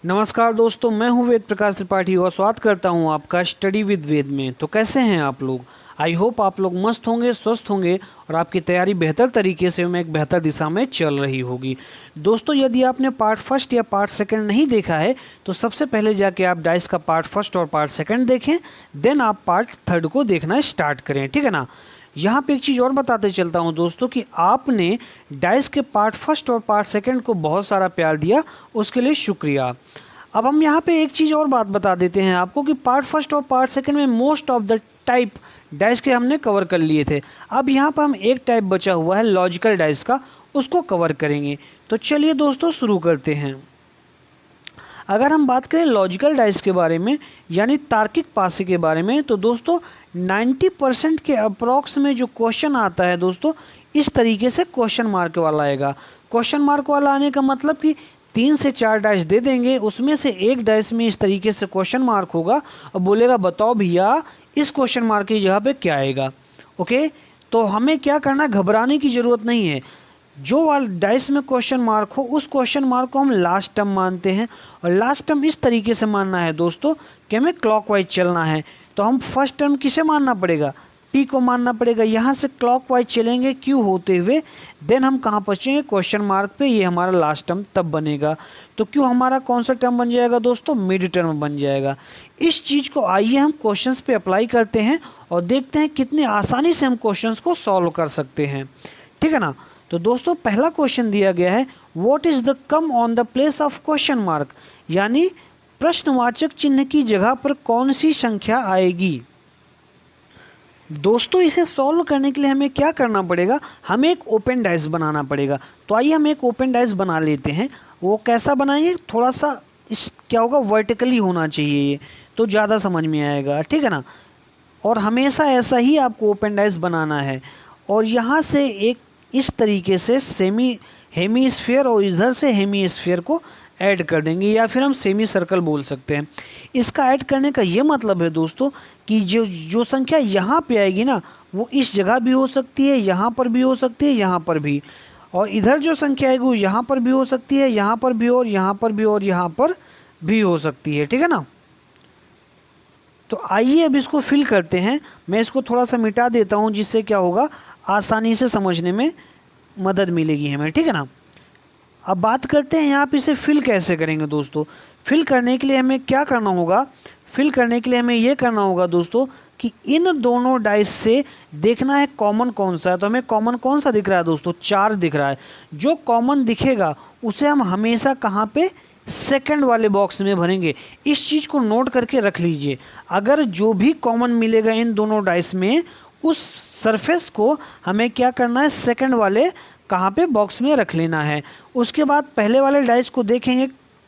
नमस्कार दोस्तों, मैं हूं वेद प्रकाश त्रिपाठी और स्वागत करता हूं आपका स्टडी विद वेद में। तो कैसे हैं आप लोग? आई होप आप लोग मस्त होंगे, स्वस्थ होंगे और आपकी तैयारी बेहतर तरीके से एक बेहतर दिशा में चल रही होगी। दोस्तों, यदि आपने पार्ट फर्स्ट या पार्ट सेकंड नहीं देखा है तो सबसे पहले जाके आप डाइस का पार्ट फर्स्ट और पार्ट सेकंड देखें, देन आप पार्ट थर्ड को देखना स्टार्ट करें, ठीक है ना। यहाँ पे एक चीज़ और बताते चलता हूँ दोस्तों कि आपने डाइस के पार्ट फर्स्ट और पार्ट सेकंड को बहुत सारा प्यार दिया, उसके लिए शुक्रिया। अब हम यहाँ पे एक चीज़ और बात बता देते हैं आपको कि पार्ट फर्स्ट और पार्ट सेकंड में most of the type dice के हमने कवर कर लिए थे। अब यहाँ पर हम एक टाइप बचा हुआ है लॉजिकल डाइस का, उसको कवर करेंगे। तो चलिए दोस्तों शुरू करते हैं। अगर हम बात करें लॉजिकल डाइस के बारे में यानी तार्किक पासे के बारे में, तो दोस्तों 90% के अप्रॉक्स में जो क्वेश्चन आता है दोस्तों, इस तरीके से क्वेश्चन मार्क वाला आएगा। क्वेश्चन मार्क वाला आने का मतलब कि 3 से 4 डाइस दे देंगे, उसमें से एक डाइस में इस तरीके से क्वेश्चन मार्क होगा और बोलेगा बताओ भैया इस क्वेश्चन मार्क की जगह पे क्या आएगा। ओके, तो हमें क्या करना, घबराने की ज़रूरत नहीं है। जो वाला डाइस में क्वेश्चन मार्क हो उस क्वेश्चन मार्क को हम लास्ट टर्म मानते हैं, और लास्ट टर्म इस तरीके से मानना है दोस्तों कि हमें क्लॉकवाइज चलना है। तो हम फर्स्ट टर्म किसे मानना पड़ेगा, पी को मानना पड़ेगा। यहाँ से क्लॉकवाइज चलेंगे क्यू होते हुए, देन हम कहाँ पहुँचेंगे, क्वेश्चन मार्क पे। ये हमारा लास्ट टर्म तब बनेगा। तो क्यू हमारा कौन सा टर्म बन जाएगा दोस्तों, मिड टर्म बन जाएगा। इस चीज़ को आइए हम क्वेश्चंस पे अप्लाई करते हैं और देखते हैं कितनी आसानी से हम क्वेश्चंस को सॉल्व कर सकते हैं, ठीक है ना। तो दोस्तों पहला क्वेश्चन दिया गया है, what is the common the place of question mark, यानी प्रश्नवाचक चिन्ह की जगह पर कौन सी संख्या आएगी। दोस्तों इसे सॉल्व करने के लिए हमें क्या करना पड़ेगा, हमें एक ओपन डाइस बनाना पड़ेगा। तो आइए हम एक ओपन डाइस बना लेते हैं। वो कैसा बनाएंगे, थोड़ा सा इस क्या होगा, वर्टिकली होना चाहिए ये, तो ज़्यादा समझ में आएगा, ठीक है ना। और हमेशा ऐसा ही आपको ओपन डाइस बनाना है। और यहाँ से एक इस तरीके से सेमी हेमीस्फीयर और इधर से हेमीस्फीयर को ऐड कर देंगे, या फिर हम सेमी सर्कल बोल सकते हैं। इसका ऐड करने का ये मतलब है दोस्तों कि जो संख्या यहाँ पे आएगी ना, वो इस जगह भी हो सकती है, यहाँ पर भी हो सकती है, यहाँ पर भी। और इधर जो संख्या आएगी वो यहाँ पर भी हो सकती है, यहाँ पर भी, और यहाँ पर भी, और यहाँ पर भी हो सकती है, ठीक है ना। तो आइए अब इसको फिल करते हैं। मैं इसको थोड़ा सा मिटा देता हूँ, जिससे क्या होगा, आसानी से समझने में मदद मिलेगी हमें, ठीक है ना। अब बात करते हैं यहाँ पे इसे फिल कैसे करेंगे दोस्तों। फिल करने के लिए हमें क्या करना होगा, फिल करने के लिए हमें ये करना होगा दोस्तों कि इन दोनों डाइस से देखना है कॉमन कौन सा है। तो हमें कॉमन कौन सा दिख रहा है दोस्तों, 4 दिख रहा है। जो कॉमन दिखेगा उसे हम हमेशा कहाँ पे, सेकंड वाले बॉक्स में भरेंगे। इस चीज़ को नोट करके रख लीजिए। अगर जो भी कॉमन मिलेगा इन दोनों डाइस में, उस सरफेस को हमें क्या करना है, सेकंड वाले कहाँ पे, बॉक्स में रख लेना है। उसके बाद पहले वाले डाइस को देखेंगे,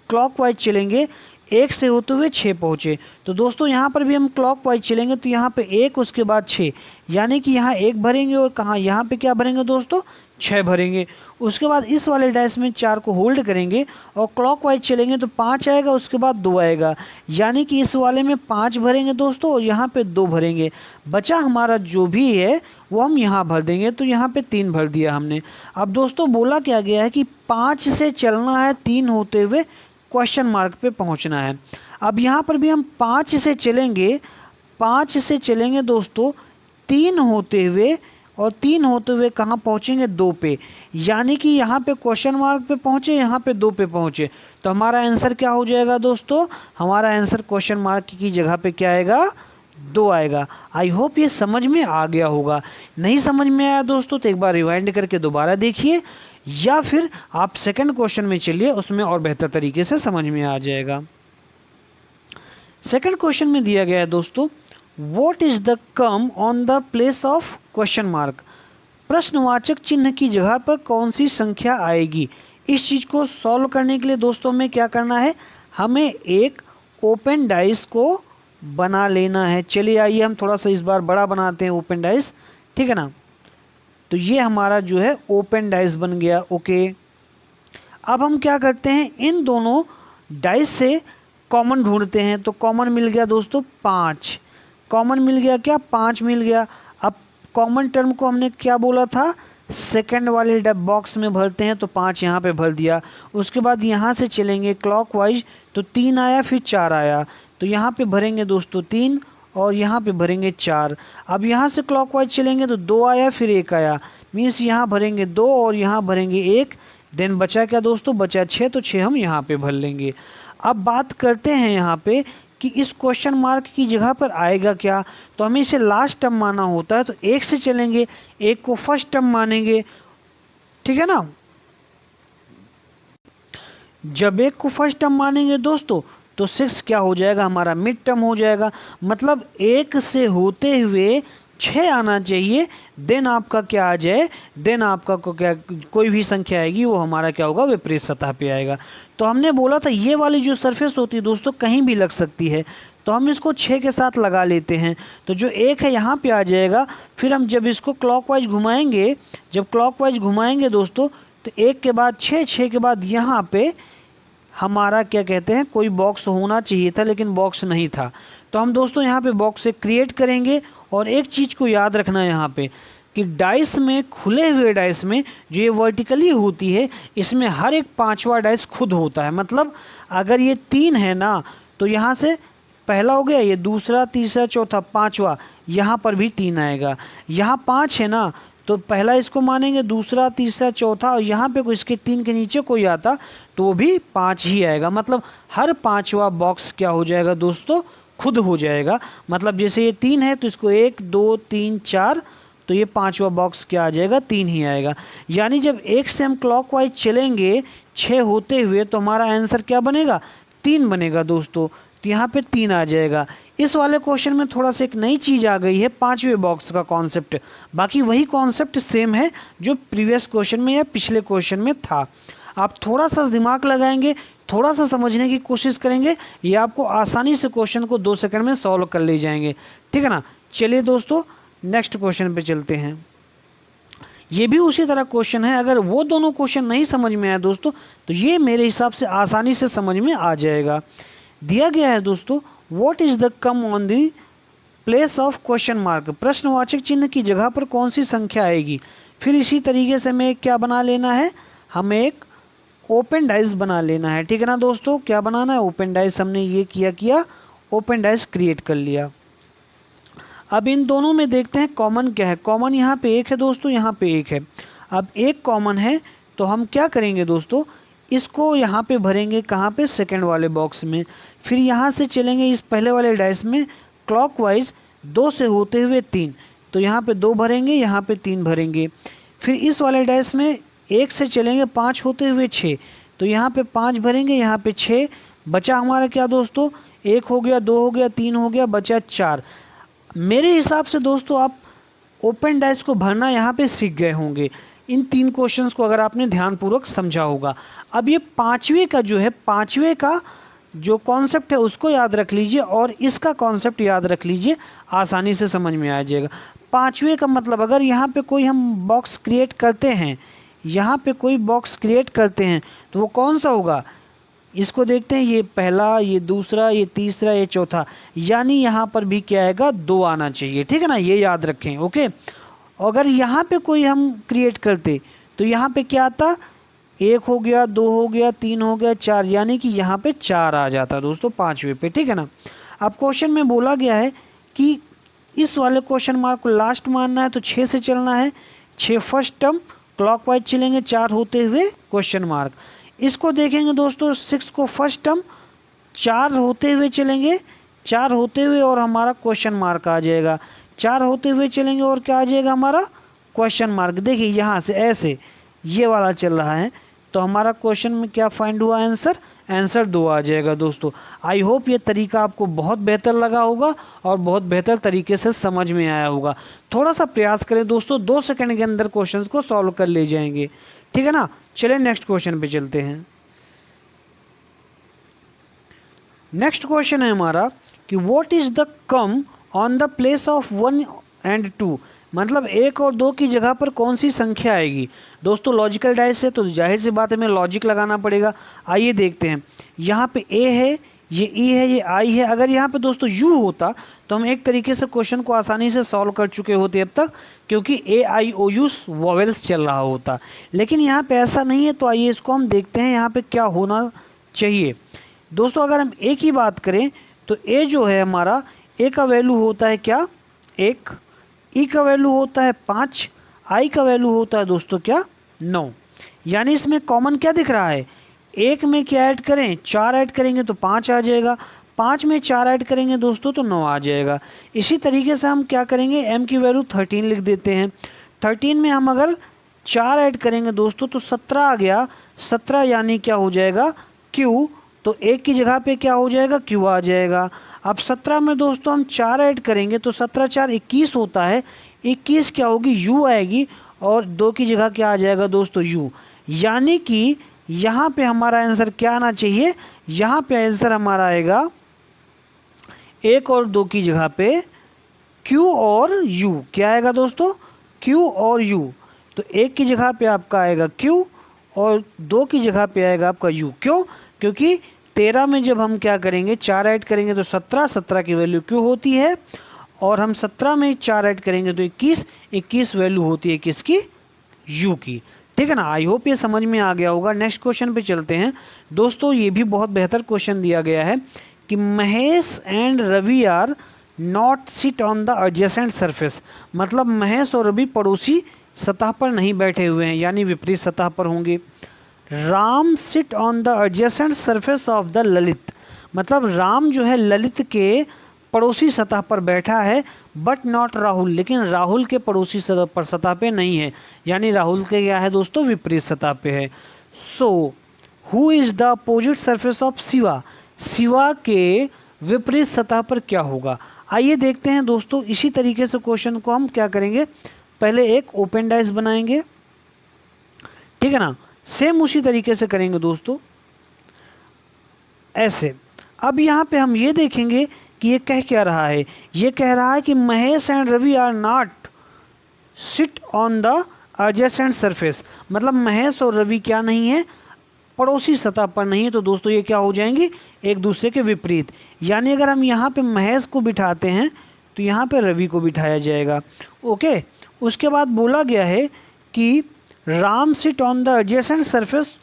क्लॉकवाइज चलेंगे, 1 से होते हुए 6 पहुँचे। तो दोस्तों यहाँ पर भी हम क्लॉकवाइज चलेंगे, तो यहाँ पे 1 उसके बाद 6, यानी कि यहाँ 1 भरेंगे और कहाँ, यहाँ पे क्या भरेंगे दोस्तों, 6 भरेंगे। उसके बाद इस वाले डाइस में 4 को होल्ड करेंगे और क्लॉकवाइज चलेंगे, तो 5 आएगा, उसके बाद 2 आएगा, यानी कि इस वाले में 5 भरेंगे दोस्तों और यहाँ पे 2 भरेंगे। बचा हमारा जो भी है वो हम यहाँ भर देंगे, तो यहाँ पे 3 भर दिया हमने। अब दोस्तों बोला क्या गया है कि 5 से चलना है, 3 होते हुए क्वेश्चन मार्क पे पहुँचना है। अब यहाँ पर भी हम 5 से चलेंगे, 5 से चलेंगे दोस्तों 3 होते हुए, और 3 होते हुए कहाँ पहुँचेंगे, 2 पे, यानी कि यहाँ पे क्वेश्चन मार्क पे पहुँचे, यहाँ पे 2 पे पहुँचे। तो हमारा आंसर क्या हो जाएगा दोस्तों, हमारा आंसर क्वेश्चन मार्क की जगह पे क्या आएगा, 2 आएगा। आई होप ये समझ में आ गया होगा। नहीं समझ में आया दोस्तों तो एक बार रिवाइंड करके दोबारा देखिए, या फिर आप सेकंड क्वेश्चन में चलिए, उसमें और बेहतर तरीके से समझ में आ जाएगा। सेकंड क्वेश्चन में दिया गया है दोस्तों, what is the common the place of question mark, प्रश्नवाचक चिन्ह की जगह पर कौन सी संख्या आएगी। इस चीज़ को सॉल्व करने के लिए दोस्तों में क्या करना है, हमें एक ओपन डाइस को बना लेना है। चलिए आइए हम थोड़ा सा इस बार बड़ा बनाते हैं ओपन डाइस, ठीक है ना। तो ये हमारा जो है ओपन डाइस बन गया। ओके, अब हम क्या करते हैं, इन दोनों डाइस से कॉमन ढूंढते हैं। तो कॉमन मिल गया दोस्तों 5, कॉमन मिल गया क्या, 5 मिल गया। अब कॉमन टर्म को हमने क्या बोला था, सेकंड वाले बॉक्स में भरते हैं तो 5 यहाँ पे भर दिया। उसके बाद यहाँ से चलेंगे क्लॉकवाइज तो 3 आया, फिर 4 आया, तो यहाँ पे भरेंगे दोस्तों 3 और यहाँ पे भरेंगे 4। अब यहाँ से क्लॉकवाइज चलेंगे तो 2 आया, फिर 1 आया, मीन्स यहाँ भरेंगे 2 और यहाँ भरेंगे 1। देन बचा क्या दोस्तों, बचा 6, तो 6 हम यहाँ पे भर लेंगे। अब बात करते हैं यहाँ पे कि इस क्वेश्चन मार्क की जगह पर आएगा क्या, तो हमें इसे लास्ट टर्म माना होता है, तो 1 से चलेंगे, 1 को फर्स्ट टर्म मानेंगे, ठीक है ना। जब 1 को फर्स्ट टर्म मानेंगे दोस्तों तो 6 क्या हो जाएगा, हमारा मिड टर्म हो जाएगा। मतलब 1 से होते हुए 6 आना चाहिए, देन आपका क्या आ जाए, देन आपका को क्या कोई भी संख्या आएगी वो हमारा क्या होगा, विपरीत सतह पे आएगा। तो हमने बोला था ये वाली जो सरफेस होती है दोस्तों कहीं भी लग सकती है, तो हम इसको 6 के साथ लगा लेते हैं, तो जो 1 है यहाँ पे आ जाएगा। फिर हम जब इसको क्लॉकवाइज घुमाएंगे, जब क्लॉकवाइज घुमाएंगे दोस्तों तो 1 के बाद 6, 6 के बाद यहाँ पे हमारा क्या कहते हैं, कोई बॉक्स होना चाहिए था लेकिन बॉक्स नहीं था, तो हम दोस्तों यहाँ पे बॉक्स से क्रिएट करेंगे। और एक चीज़ को याद रखना यहाँ पे कि डाइस में, खुले हुए डाइस में जो ये वर्टिकली होती है, इसमें हर एक 5वां डाइस खुद होता है। मतलब अगर ये 3 है ना तो यहाँ से पहला हो गया, ये दूसरा, तीसरा, चौथा, 5वां, यहाँ पर भी 3 आएगा। यहाँ 5 है ना तो पहला इसको मानेंगे, दूसरा, तीसरा, चौथा, और यहाँ पे कोई इसके 3 के नीचे कोई आता तो वो भी 5 ही आएगा। मतलब हर 5वां बॉक्स क्या हो जाएगा दोस्तों, खुद हो जाएगा। मतलब जैसे ये 3 है तो इसको 1, 2, 3, 4, तो ये 5वां बॉक्स क्या आ जाएगा, 3 ही आएगा। यानी जब 1 से हम क्लॉकवाइज चलेंगे 6 होते हुए तो हमारा आंसर क्या बनेगा, 3 बनेगा दोस्तों। तो यहाँ पे 3 आ जाएगा। इस वाले क्वेश्चन में थोड़ा सा एक नई चीज़ आ गई है, 5वें बॉक्स का कॉन्सेप्ट। बाकी वही कॉन्सेप्ट सेम है जो प्रीवियस क्वेश्चन में या पिछले क्वेश्चन में था। आप थोड़ा सा दिमाग लगाएंगे, थोड़ा सा समझने की कोशिश करेंगे, ये आपको आसानी से क्वेश्चन को 2 सेकंड में सॉल्व कर ले जाएंगे, ठीक है ना। चलिए दोस्तों नेक्स्ट क्वेश्चन पे चलते हैं। ये भी उसी तरह क्वेश्चन है। अगर वो दोनों क्वेश्चन नहीं समझ में आया दोस्तों तो ये मेरे हिसाब से आसानी से समझ में आ जाएगा। दिया गया है दोस्तों, what is the common the place of question mark, प्रश्नवाचक चिन्ह की जगह पर कौन सी संख्या आएगी। फिर इसी तरीके से हमें क्या बना लेना है, हमें एक ओपन डाइस बना लेना है, ठीक है ना दोस्तों। क्या बनाना है, ओपन डाइस। हमने ये किया ओपन डाइस क्रिएट कर लिया। अब इन दोनों में देखते हैं कॉमन क्या है। कॉमन यहाँ पे 1 है दोस्तों, यहाँ पे 1 है। अब 1 कॉमन है तो हम क्या करेंगे दोस्तों, इसको यहाँ पे भरेंगे, कहाँ पे, सेकंड वाले बॉक्स में। फिर यहाँ से चलेंगे इस पहले वाले डाइस में क्लॉकवाइज 2 से होते हुए 3, तो यहाँ पे 2 भरेंगे, यहाँ पे 3 भरेंगे। फिर इस वाले डाइस में 1 से चलेंगे 5 होते हुए 6, तो यहाँ पे 5 भरेंगे, यहाँ पे 6। बचा हमारा क्या दोस्तों, 1 हो गया, 2 हो गया, 3 हो गया, बचा 4। मेरे हिसाब से दोस्तों आप ओपन डाइस को भरना यहाँ पे सीख गए होंगे, इन 3 क्वेश्चंस को अगर आपने ध्यानपूर्वक समझा होगा। अब ये 5वें का जो है, 5वें का जो कॉन्सेप्ट है उसको याद रख लीजिए और इसका कॉन्सेप्ट याद रख लीजिए, आसानी से समझ में आ जाएगा। 5वें का मतलब अगर यहाँ पे कोई हम बॉक्स क्रिएट करते हैं, यहाँ पे कोई बॉक्स क्रिएट करते हैं तो वो कौन सा होगा, इसको देखते हैं, ये पहला, ये दूसरा, ये तीसरा, ये चौथा, यानी यहाँ पर भी क्या आएगा, 2 आना चाहिए, ठीक है ना, ये याद रखें, ओके। अगर यहाँ पे कोई हम क्रिएट करते तो यहाँ पे क्या आता, 1 हो गया, 2 हो गया, 3 हो गया, 4, यानी कि यहाँ पे 4 आ जाता दोस्तों 5वें पे, ठीक है ना। अब क्वेश्चन में बोला गया है कि इस वाले क्वेश्चन मार्क को लास्ट मानना है तो 6 से चलना है, 6 फर्स्ट टर्म, क्लॉकवाइज चलेंगे 4 होते हुए क्वेश्चन मार्क। इसको देखेंगे दोस्तों 6 को फर्स्ट टर्म, 4 होते हुए चलेंगे, 4 होते हुए और हमारा क्वेश्चन मार्क आ जाएगा, 4 होते हुए चलेंगे और क्या आ जाएगा हमारा, क्वेश्चन मार्क। देखिए यहाँ से ऐसे ये वाला चल रहा है तो हमारा क्वेश्चन में क्या फाइंड हुआ, आंसर 2 आ जाएगा दोस्तों। आई होप ये तरीका आपको बहुत बेहतर लगा होगा और बहुत बेहतर तरीके से समझ में आया होगा। थोड़ा सा प्रयास करें दोस्तों, 2 सेकंड के अंदर क्वेश्चंस को सॉल्व कर ले जाएंगे, ठीक है ना। चलिए नेक्स्ट क्वेश्चन पे चलते हैं। नेक्स्ट क्वेश्चन है हमारा कि what is the common the place of 1 and 2, मतलब 1 और 2 की जगह पर कौन सी संख्या आएगी। दोस्तों लॉजिकल डाइस है तो जाहिर सी बात है हमें लॉजिक लगाना पड़ेगा। आइए देखते हैं, यहाँ पे A है, ये ई है, ये आई है। अगर यहाँ पे दोस्तों यू होता तो हम एक तरीके से क्वेश्चन को आसानी से सॉल्व कर चुके होते अब तक, क्योंकि ए आई ओ यू वॉवेल्स चल रहा होता। लेकिन यहाँ पे ऐसा नहीं है, तो आइए इसको हम देखते हैं यहाँ पे क्या होना चाहिए। दोस्तों अगर हम ए की बात करें तो ए जो है हमारा, ए का वैल्यू होता है क्या, 1, ई का वैल्यू होता है 5, आई का वैल्यू होता है दोस्तों क्या, 9। यानी इसमें कॉमन क्या दिख रहा है, 1 में क्या ऐड करें, 4 ऐड करेंगे तो 5 आ जाएगा, 5 में 4 ऐड करेंगे दोस्तों तो 9 आ जाएगा। इसी तरीके से हम क्या करेंगे, m की वैल्यू 13 लिख देते हैं। 13 में हम अगर 4 ऐड करेंगे दोस्तों तो 17 आ गया। 17 यानी क्या हो जाएगा, q, तो 1 की जगह पे क्या हो जाएगा, q आ जाएगा। अब 17 में दोस्तों हम 4 ऐड करेंगे तो 17 4 21 होता है। 21 क्या होगी, u आएगी, और 2 की जगह क्या आ जाएगा दोस्तों, u। यानी कि यहाँ पे हमारा आंसर क्या आना चाहिए, यहाँ पे आंसर हमारा आएगा 1 और 2 की जगह पे Q और U। क्या आएगा दोस्तों, Q और U। तो 1 की जगह पे आपका आएगा Q और 2 की जगह पे आएगा आपका U। क्यों, क्योंकि 13 में जब हम क्या करेंगे, 4 ऐड करेंगे तो 17, 17 की वैल्यू Q होती है, और हम 17 में 4 ऐड करेंगे तो 21, 21 वैल्यू होती है किसकी, U की। ठीक है ना। आई होप ये समझ में आ गया होगा। नेक्स्ट क्वेश्चन पे चलते हैं दोस्तों। ये भी बहुत बेहतर क्वेश्चन दिया गया है कि Mahesh and Ravi are not sit on the adjacent surface. मतलब महेश और रवि पड़ोसी सतह पर नहीं बैठे हुए हैं, यानी विपरीत सतह पर होंगे। Ram seat on the adjacent surface of the Lalit. मतलब राम जो है ललित के पड़ोसी सतह पर बैठा है, बट नॉट राहुल, लेकिन राहुल के पड़ोसी सतह पे नहीं है, यानी राहुल के क्या है दोस्तों, विपरीत सतह पे है। So who is the opposite surface of Shiva. Shiva के विपरीत सतह पर क्या होगा, आइए देखते हैं दोस्तों। इसी तरीके से क्वेश्चन को हम क्या करेंगे, पहले एक ओपन डाइस बनाएंगे, ठीक है ना। सेम उसी तरीके से करेंगे दोस्तों, ऐसे। अब यहाँ पे हम ये देखेंगे कि ये कह क्या रहा है, ये कह रहा है कि Mahesh and Ravi are not sit on the adjacent surface. मतलब महेश और रवि क्या नहीं है, पड़ोसी सतह पर नहीं है। तो दोस्तों ये क्या हो जाएंगे, एक दूसरे के विपरीत। यानी अगर हम यहाँ पे महेश को बिठाते हैं तो यहाँ पे रवि को बिठाया जाएगा। ओके, उसके बाद बोला गया है कि Ram seat on the adjacent surface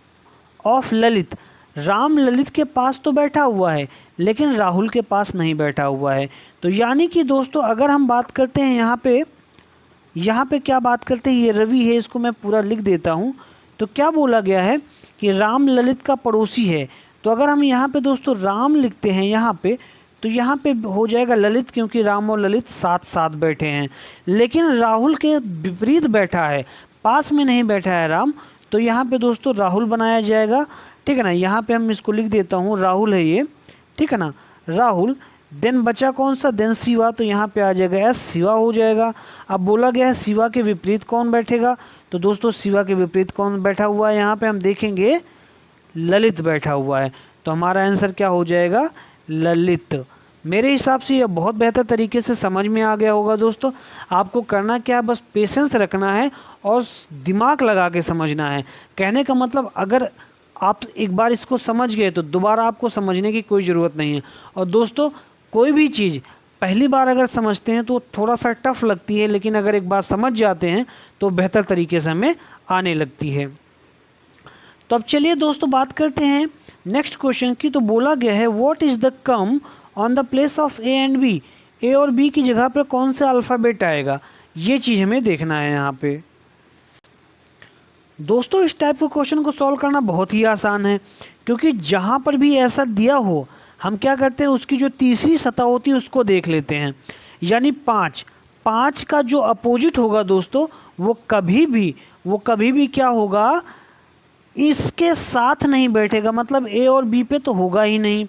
of Lalit. Ram Lalit के पास तो बैठा हुआ है, लेकिन राहुल के पास नहीं बैठा हुआ है। तो यानी कि दोस्तों अगर हम बात करते हैं यहाँ पे क्या बात करते हैं, ये रवि है, इसको मैं पूरा लिख देता हूँ। तो क्या बोला गया है कि राम ललित का पड़ोसी है। तो अगर हम यहाँ पे दोस्तों राम लिखते हैं यहाँ पे, तो यहाँ पे हो जाएगा ललित, क्योंकि राम और ललित साथ साथ बैठे हैं। लेकिन राहुल के विपरीत बैठा है, पास में नहीं बैठा है राम, तो यहाँ पे दोस्तों राहुल बनाया जाएगा। ठीक है ना, यहाँ पे हम इसको लिख देता हूँ, राहुल है ये, ठीक है ना, राहुल। देन बचा कौन सा, देन शिवा, तो यहाँ पे आ जाएगा एस, शिवा हो जाएगा। अब बोला गया है शिवा के विपरीत कौन बैठेगा, तो दोस्तों शिवा के विपरीत कौन बैठा हुआ है, यहाँ पे हम देखेंगे ललित बैठा हुआ है। तो हमारा आंसर क्या हो जाएगा, ललित। मेरे हिसाब से यह बहुत बेहतर तरीके से समझ में आ गया होगा दोस्तों। आपको करना क्या है, बस पेशेंस रखना है और दिमाग लगा के समझना है। कहने का मतलब अगर आप एक बार इसको समझ गए तो दोबारा आपको समझने की कोई ज़रूरत नहीं है। और दोस्तों कोई भी चीज़ पहली बार अगर समझते हैं तो थोड़ा सा टफ लगती है, लेकिन अगर एक बार समझ जाते हैं तो बेहतर तरीके से हमें आने लगती है। तो अब चलिए दोस्तों बात करते हैं नेक्स्ट क्वेश्चन की। तो बोला गया है what is the common the place of A and B. A और बी की जगह पर कौन सा अल्फ़ाबेट आएगा, ये चीज़ हमें देखना है यहाँ पे। दोस्तों इस टाइप के क्वेश्चन को सॉल्व करना बहुत ही आसान है, क्योंकि जहाँ पर भी ऐसा दिया हो हम क्या करते हैं, उसकी जो तीसरी सतह होती है उसको देख लेते हैं। यानी 5 का जो अपोजिट होगा दोस्तों वो कभी भी क्या होगा, इसके साथ नहीं बैठेगा। मतलब ए और बी पे तो होगा ही नहीं।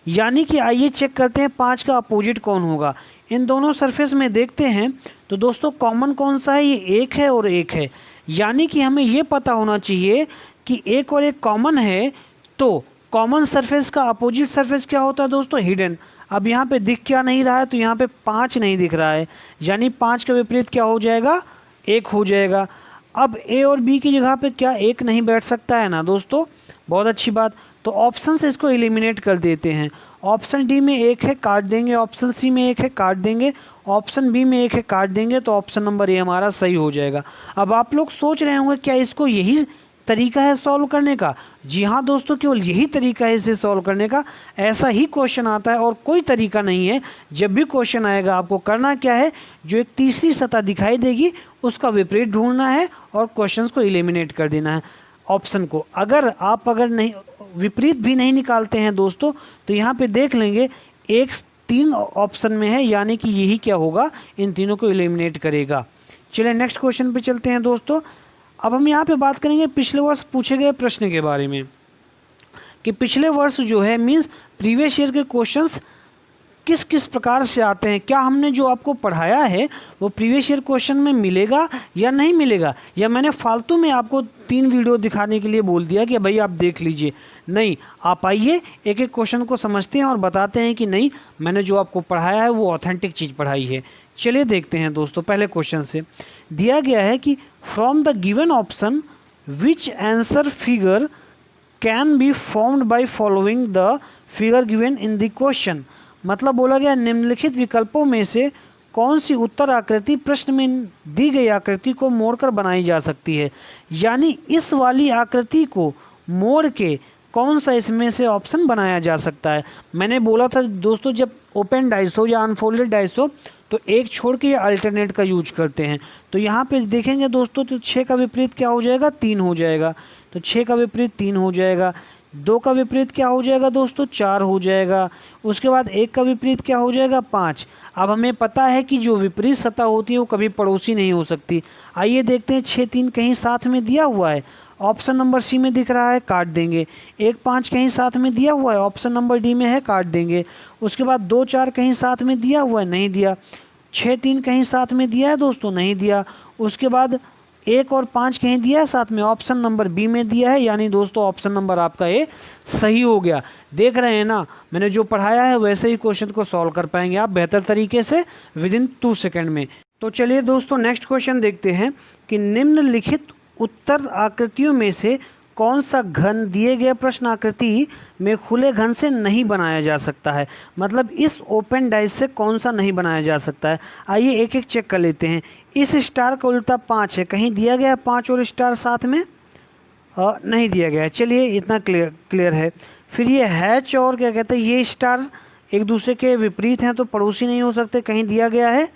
यानी कि आइए चेक करते हैं 5 का अपोजिट कौन होगा। इन दोनों सरफेस में देखते हैं तो दोस्तों कॉमन कौन सा है, ये 1 है और 1 है। यानी कि हमें ये पता होना चाहिए कि 1 और 1 कॉमन है, तो कॉमन सरफेस का अपोजिट सरफेस क्या होता है दोस्तों, हिडन। अब यहाँ पे दिख क्या नहीं रहा है, तो यहाँ पे 5 नहीं दिख रहा है, यानी 5 का विपरीत क्या हो जाएगा, 1 हो जाएगा। अब ए और बी की जगह पे क्या 1 नहीं बैठ सकता है ना दोस्तों, बहुत अच्छी बात। तो ऑप्शन से इसको एलिमिनेट कर देते हैं। ऑप्शन डी में 1 है काट देंगे, ऑप्शन सी में 1 है काट देंगे, ऑप्शन बी में 1 है काट देंगे, तो ऑप्शन नंबर ए हमारा सही हो जाएगा। अब आप लोग सोच रहे होंगे क्या इसको यही तरीका है सॉल्व करने का? जी हाँ दोस्तों, केवल यही तरीका है इसे सॉल्व करने का। ऐसा ही क्वेश्चन आता है और कोई तरीका नहीं है। जब भी क्वेश्चन आएगा आपको करना क्या है, जो एक तीसरी सतह दिखाई देगी उसका विपरीत ढूंढना है और क्वेश्चंस को एलिमिनेट कर देना है ऑप्शन को। अगर नहीं विपरीत भी नहीं निकालते हैं दोस्तों, तो यहाँ पे देख लेंगे एक 3 ऑप्शन में है, यानी कि यही क्या होगा, इन तीनों को एलिमिनेट करेगा। चलिए नेक्स्ट क्वेश्चन पे चलते हैं दोस्तों। अब हम यहाँ पे बात करेंगे पिछले वर्ष पूछे गए प्रश्न के बारे में, कि पिछले वर्ष जो है मीन्स प्रीवियस ईयर के क्वेश्चंस किस किस प्रकार से आते हैं। क्या हमने जो आपको पढ़ाया है वो प्रीवियस ईयर क्वेश्चन में मिलेगा या नहीं मिलेगा, या मैंने फालतू में आपको 3 वीडियो दिखाने के लिए बोल दिया कि भाई आप देख लीजिए। नहीं, आप आइए एक एक क्वेश्चन को समझते हैं और बताते हैं कि नहीं मैंने जो आपको पढ़ाया है वो ऑथेंटिक चीज़ पढ़ाई है। चलिए देखते हैं दोस्तों। पहले क्वेश्चन से दिया गया है कि from the given option which answer figure can be formed by following the figure given in the question. मतलब बोला गया निम्नलिखित विकल्पों में से कौन सी उत्तर आकृति प्रश्न में दी गई आकृति को मोड़कर बनाई जा सकती है। यानी इस वाली आकृति को मोड़ के कौन सा इसमें से ऑप्शन बनाया जा सकता है। मैंने बोला था दोस्तों, जब ओपन डाइस हो या अनफोल्डेड डाइस हो तो एक छोड़ के अल्टरनेट का यूज करते हैं। तो यहाँ पे देखेंगे दोस्तों, तो 6 का विपरीत क्या हो जाएगा, 3 हो जाएगा। तो 6 का विपरीत 3 हो जाएगा। 2 का विपरीत क्या हो जाएगा दोस्तों, 4 हो जाएगा। उसके बाद 1 का विपरीत क्या हो जाएगा, 5। अब हमें पता है कि जो विपरीत सतह होती है वो कभी पड़ोसी नहीं हो सकती। आइए देखते हैं 6 3 कहीं साथ में दिया हुआ है, ऑप्शन नंबर सी में दिख रहा है, काट देंगे। 1 5 कहीं साथ में दिया हुआ है, ऑप्शन नंबर डी में है, काट देंगे। उसके बाद 2 4 कहीं साथ में दिया हुआ है, नहीं दिया। 6 3 कहीं साथ में दिया है दोस्तों, नहीं दिया। उसके बाद 1 और 5 कहीं दिया है साथ में, ऑप्शन नंबर बी में दिया है, यानी दोस्तों ऑप्शन नंबर आपका ए सही हो गया। देख रहे हैं ना, मैंने जो पढ़ाया है वैसे ही क्वेश्चन को सॉल्व कर पाएंगे आप बेहतर तरीके से विदिन 2 सेकेंड में। तो चलिए दोस्तों नेक्स्ट क्वेश्चन देखते हैं कि निम्नलिखित उत्तर आकृतियों में से कौन सा घन दिए गए प्रश्न आकृति में खुले घन से नहीं बनाया जा सकता है। मतलब इस ओपन डाइस से कौन सा नहीं बनाया जा सकता है। आइए एक एक चेक कर लेते हैं। इस स्टार का उल्टा 5 है, कहीं दिया गया है 5 और स्टार साथ में, नहीं दिया गया है। चलिए इतना क्लियर है। फिर ये हैच और क्या कहते हैं, ये स्टार एक दूसरे के विपरीत हैं तो पड़ोसी नहीं हो सकते, कहीं दिया गया है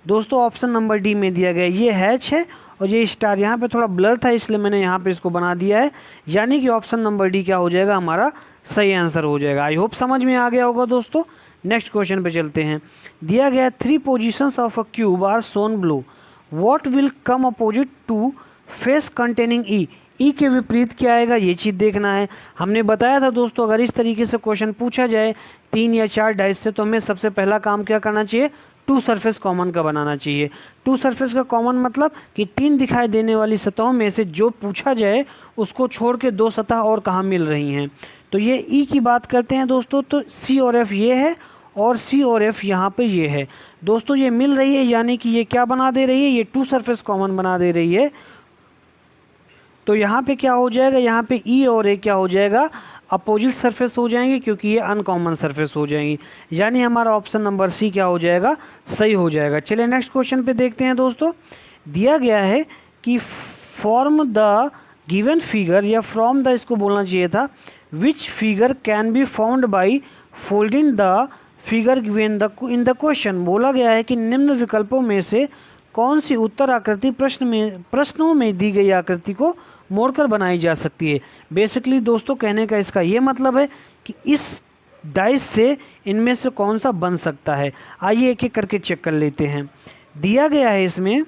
दोस्तों ऑप्शन नंबर डी में दिया गया है। ये हैच है और ये स्टार, यहाँ पे थोड़ा ब्लर था इसलिए मैंने यहाँ पे इसको बना दिया है, यानी कि ऑप्शन नंबर डी क्या हो जाएगा, हमारा सही आंसर हो जाएगा। आई होप समझ में आ गया होगा दोस्तों। नेक्स्ट क्वेश्चन पे चलते हैं। दिया गया 3 positions of a cube are shown below, what will come opposite to face containing E. E के विपरीत क्या आएगा, ये चीज़ देखना है। हमने बताया था दोस्तों, अगर इस तरीके से क्वेश्चन पूछा जाए 3 या 4 डाइस से, तो हमें सबसे पहला काम क्या करना चाहिए, 2 सरफेस कॉमन का बनाना चाहिए। 2 सरफेस का कॉमन मतलब कि 3 दिखाई देने वाली सतहों में से जो पूछा जाए उसको छोड़ के 2 सतह और कहाँ मिल रही हैं। तो ये ई की बात करते हैं दोस्तों, तो सी और एफ ये है और सी और एफ यहाँ पे ये है दोस्तों, ये मिल रही है, यानी कि ये क्या बना दे रही है, ये 2 सरफेस कॉमन बना दे रही है। तो यहाँ पे क्या हो जाएगा, यहाँ पे ई और ए क्या हो जाएगा, अपोजिट सरफेस हो जाएंगे, क्योंकि ये अनकॉमन सरफेस हो जाएंगी, यानी हमारा ऑप्शन नंबर सी क्या हो जाएगा, सही हो जाएगा। चलिए नेक्स्ट क्वेश्चन पे देखते हैं दोस्तों। दिया गया है कि फॉर्म द गिवन फिगर, या फ्रॉम द इसको बोलना चाहिए था, which figure can be found by folding the figure given in the question. बोला गया है कि निम्न विकल्पों में से कौन सी उत्तर आकृति प्रश्नों में दी गई आकृति को मोड़कर बनाई जा सकती है। बेसिकली दोस्तों कहने का इसका ये मतलब है कि इस डाइस से इनमें से कौन सा बन सकता है। आइए एक एक करके चेक कर लेते हैं। दिया गया है इसमें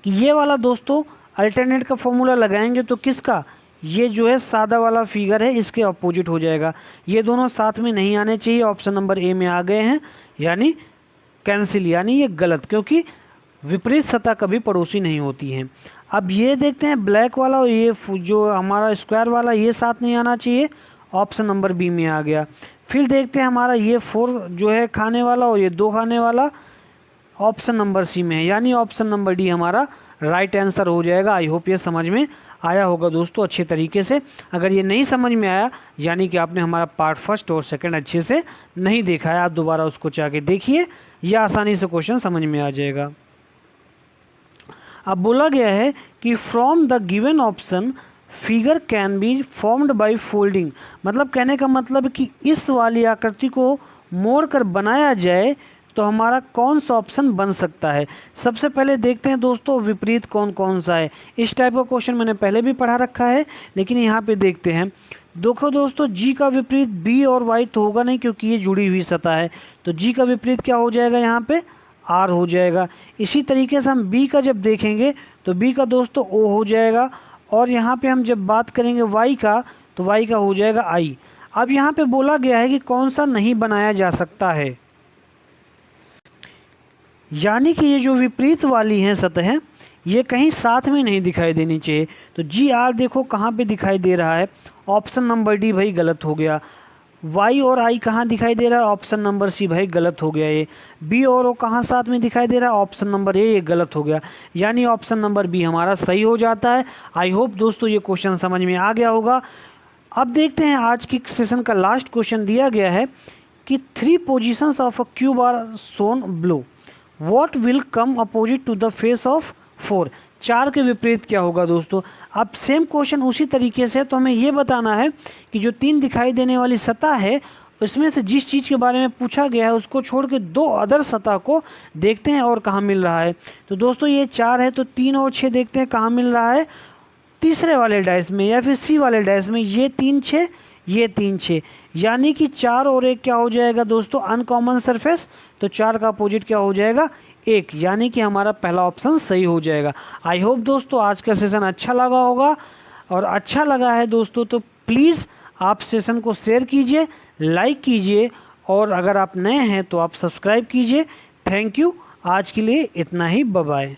कि ये वाला दोस्तों अल्टरनेट का फॉर्मूला लगाएंगे तो किसका, ये जो है सादा वाला फिगर है इसके अपोजिट हो जाएगा। ये दोनों साथ में नहीं आने चाहिए, ऑप्शन नंबर ए में आ गए हैं, यानी कैंसिल, यानी ये गलत, क्योंकि विपरीत सतह कभी पड़ोसी नहीं होती हैं। अब ये देखते हैं ब्लैक वाला और ये जो हमारा स्क्वायर वाला ये साथ नहीं आना चाहिए, ऑप्शन नंबर बी में आ गया। फिर देखते हैं हमारा ये 4 जो है खाने वाला और ये 2 खाने वाला, ऑप्शन नंबर सी में है, यानी ऑप्शन नंबर डी हमारा राइट आंसर हो जाएगा। आई होप ये समझ में आया होगा दोस्तों अच्छे तरीके से। अगर ये नहीं समझ में आया यानी कि आपने हमारा पार्ट फर्स्ट और सेकंड अच्छे से नहीं देखा है, आप दोबारा उसको जाके देखिए, यह आसानी से क्वेश्चन समझ में आ जाएगा। अब बोला गया है कि from the given option figure can be formed by folding, मतलब कहने का मतलब कि इस वाली आकृति को मोड़ कर बनाया जाए तो हमारा कौन सा ऑप्शन बन सकता है। सबसे पहले देखते हैं दोस्तों विपरीत कौन कौन सा है। इस टाइप का क्वेश्चन मैंने पहले भी पढ़ा रखा है, लेकिन यहाँ पे देखते हैं। देखो दोस्तों, जी का विपरीत बी और वाई तो होगा नहीं क्योंकि ये जुड़ी हुई सतह है, तो जी का विपरीत क्या हो जाएगा यहाँ पे, आर हो जाएगा। इसी तरीके से हम बी का जब देखेंगे तो बी का दोस्तों ओ हो जाएगा, और यहाँ पे हम जब बात करेंगे वाई का तो वाई का हो जाएगा आई। अब यहाँ पे बोला गया है कि कौन सा नहीं बनाया जा सकता है, यानी कि ये जो विपरीत वाली हैं सतह ये कहीं साथ में नहीं दिखाई देनी चाहिए। तो जी आर देखो कहाँ पे दिखाई दे रहा है, ऑप्शन नंबर डी भाई गलत हो गया। वाई और आई कहाँ दिखाई दे रहा है, ऑप्शन नंबर सी भाई गलत हो गया। ये बी और ओ कहाँ साथ में दिखाई दे रहा है, ऑप्शन नंबर ए, ये गलत हो गया, यानी ऑप्शन नंबर बी हमारा सही हो जाता है। आई होप दोस्तों ये क्वेश्चन समझ में आ गया होगा। अब देखते हैं आज की सेशन का लास्ट क्वेश्चन दिया गया है कि 3 positions of a cube are shown below, what will come opposite to the face of 4, 4 के विपरीत क्या होगा दोस्तों। अब सेम क्वेश्चन उसी तरीके से, तो हमें ये बताना है कि जो 3 दिखाई देने वाली सतह है उसमें से जिस चीज़ के बारे में पूछा गया है उसको छोड़ के 2 अदर सतह को देखते हैं और कहाँ मिल रहा है। तो दोस्तों ये 4 है तो 3 और 6 देखते हैं कहाँ मिल रहा है, तीसरे वाले डाइस में या फिर सी वाले डाइस में। ये 3 6, ये 3 6, यानी कि 4 और 1 क्या हो जाएगा दोस्तों, अनकॉमन सरफेस, तो 4 का अपोजिट क्या हो जाएगा, 1, यानी कि हमारा पहला ऑप्शन सही हो जाएगा। आई होप दोस्तों आज का सेशन अच्छा लगा होगा, और अच्छा लगा है दोस्तों तो प्लीज़ आप सेशन को शेयर कीजिए, लाइक कीजिए, और अगर आप नए हैं तो आप सब्सक्राइब कीजिए। थैंक यू, आज के लिए इतना ही, बाय बाय।